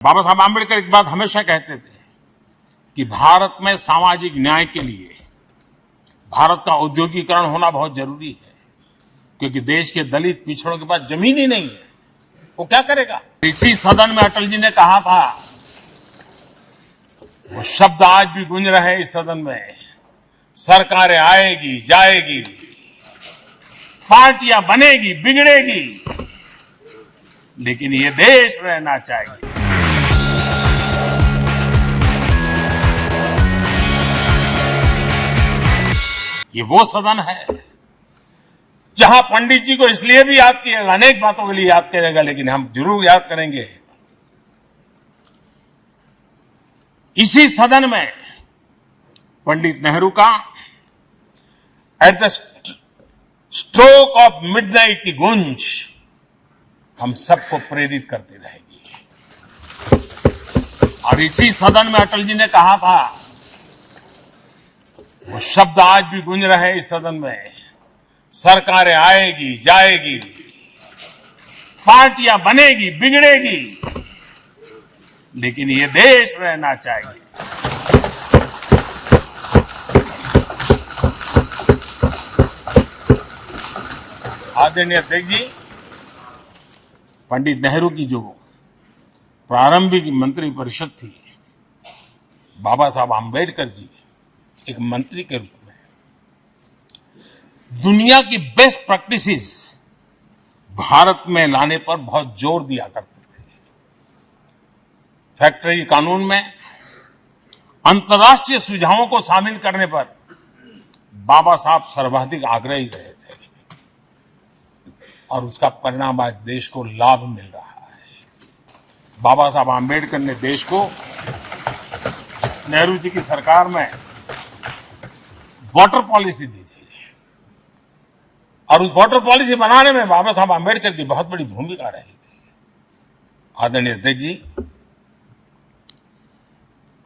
बाबा साहब आम्बेडकर एक बात हमेशा कहते थे कि भारत में सामाजिक न्याय के लिए भारत का औद्योगिकरण होना बहुत जरूरी है, क्योंकि देश के दलित पिछड़ों के पास जमीन ही नहीं है, वो क्या करेगा। इसी सदन में अटल जी ने कहा था, वो शब्द आज भी गूंज रहे हैं इस सदन में, सरकारें आएगी जाएगी, पार्टियां बनेगी बिगड़ेगी, लेकिन ये देश रहना चाहिए। ये वो सदन है जहां पंडित जी को इसलिए भी याद किएगा, अनेक बातों के लिए याद करेगा, लेकिन हम जरूर याद करेंगे इसी सदन में पंडित नेहरू का at the stroke of midnight की गूंज हम सबको प्रेरित करती रहेगी। और इसी सदन में अटल जी ने कहा था, वो शब्द आज भी गूंज रहे हैं इस सदन में, सरकारें आएगी जाएगी, पार्टियां बनेगी बिगड़ेगी, लेकिन ये देश रहना चाहिए। आदरणीय अध्यक्ष जी, पंडित नेहरू की जो प्रारंभिक मंत्री परिषद थी, बाबा साहब आम्बेडकर जी एक मंत्री के रूप में दुनिया की बेस्ट प्रैक्टिसेस भारत में लाने पर बहुत जोर दिया करते थे। फैक्ट्री कानून में अंतर्राष्ट्रीय सुझावों को शामिल करने पर बाबा साहब सर्वाधिक आग्रही रहे थे, और उसका परिणाम आज देश को लाभ मिल रहा है। बाबा साहब आम्बेडकर ने देश को नेहरू जी की सरकार में वाटर पॉलिसी दी थी, और उस वाटर पॉलिसी बनाने में बाबा साहब आम्बेडकर की बहुत बड़ी भूमिका रही थी। आदरणीय अध्यक्ष जी,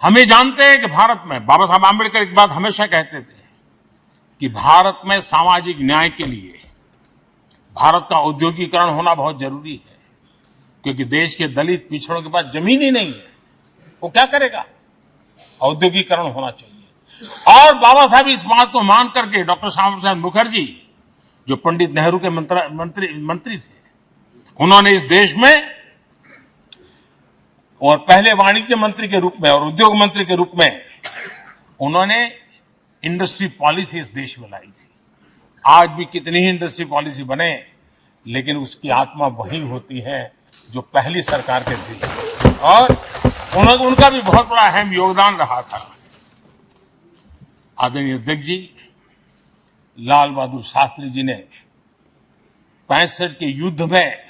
हम ये जानते हैं कि भारत में बाबा साहब आम्बेडकर एक बात हमेशा कहते थे कि भारत में सामाजिक न्याय के लिए भारत का औद्योगिकरण होना बहुत जरूरी है, क्योंकि देश के दलित पिछड़ों के पास जमीन ही नहीं है, वो क्या करेगा। औद्योगिकरण होना चाहिए। और बाबा साहब इस बात को मान करके डॉक्टर श्यामा प्रसाद मुखर्जी, जो पंडित नेहरू के मंत्री थे, उन्होंने इस देश में और पहले वाणिज्य मंत्री के रूप में और उद्योग मंत्री के रूप में उन्होंने इंडस्ट्री पॉलिसी इस देश में लाई थी। आज भी कितनी ही इंडस्ट्री पॉलिसी बने, लेकिन उसकी आत्मा वही होती है जो पहली सरकार के थी, और उनका भी बहुत बड़ा अहम योगदान रहा था। आदरणीय अध्यक्ष जी, लाल बहादुर शास्त्री जी ने 65 के युद्ध में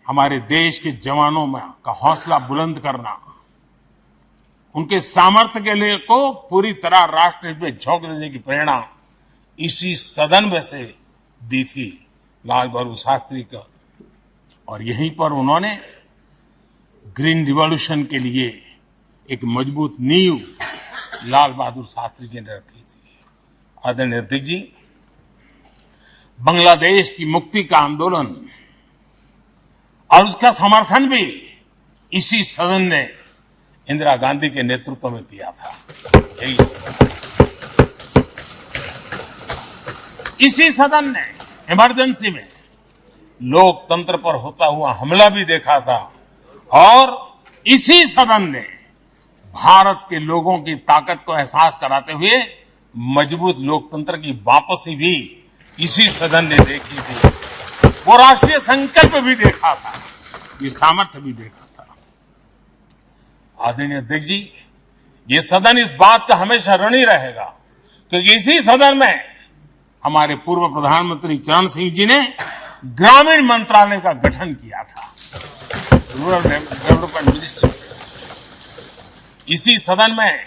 हमारे देश के जवानों में का हौसला बुलंद करना, उनके सामर्थ्य के लिए को पूरी तरह राष्ट्र में झोंक देने की प्रेरणा इसी सदन में से दी थी लाल बहादुर शास्त्री का। और यहीं पर उन्होंने ग्रीन रिवॉल्यूशन के लिए एक मजबूत नींव लाल बहादुर शास्त्री जी ने रखी थी। आदरणीय अध्यक्ष जी, बांग्लादेश की मुक्ति का आंदोलन और उसका समर्थन भी इसी सदन ने इंदिरा गांधी के नेतृत्व में किया था। इसी सदन ने इमरजेंसी में लोकतंत्र पर होता हुआ हमला भी देखा था, और इसी सदन ने भारत के लोगों की ताकत को एहसास कराते हुए मजबूत लोकतंत्र की वापसी भी इसी सदन ने देखी थी। वो राष्ट्रीय संकल्प भी देखा था, ये सामर्थ्य भी देखा था। आदरणीय अध्यक्ष जी, ये सदन इस बात का हमेशा ऋणी रहेगा, क्योंकि इसी सदन में हमारे पूर्व प्रधानमंत्री चरण सिंह जी ने ग्रामीण मंत्रालय का गठन किया था, रूरल डेवलपमेंट मिनिस्ट्री। इसी सदन में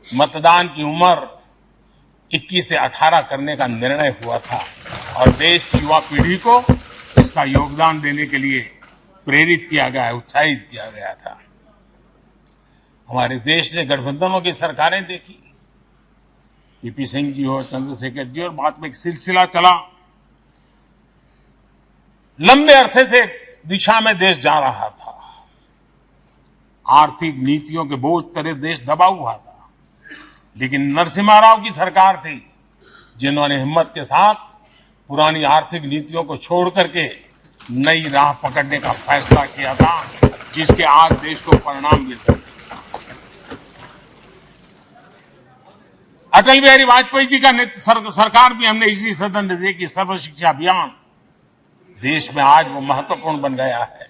मतदान की उम्र 21 से 18 करने का निर्णय हुआ था, और देश की युवा पीढ़ी को इसका योगदान देने के लिए प्रेरित किया गया, उत्साहित किया गया था। हमारे देश ने गठबंधनों की सरकारें देखी, पीपी सिंह जी हो, चंद्रशेखर जी, और बाद में एक सिलसिला चला। लंबे अरसे से दिशा में देश जा रहा था, आर्थिक नीतियों के बोझ तले देश दबा हुआ था, लेकिन नरसिम्हा राव की सरकार थी जिन्होंने हिम्मत के साथ पुरानी आर्थिक नीतियों को छोड़ करके नई राह पकड़ने का फैसला किया था, जिसके आज देश को परिणाम मिलते हैं। अटल बिहारी वाजपेयी जी का सरकार भी हमने इसी सदन में देखी, सर्व शिक्षा अभियान देश में आज वो महत्वपूर्ण बन गया है।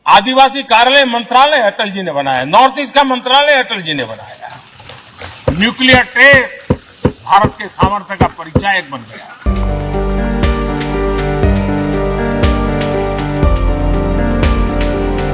आदिवासी कार्यालय मंत्रालय अटल जी ने बनाया, नॉर्थ ईस्ट का मंत्रालय अटल जी ने बनाया, न्यूक्लियर ट्रेस भारत के सामर्थ्य का परिचायक बन गया।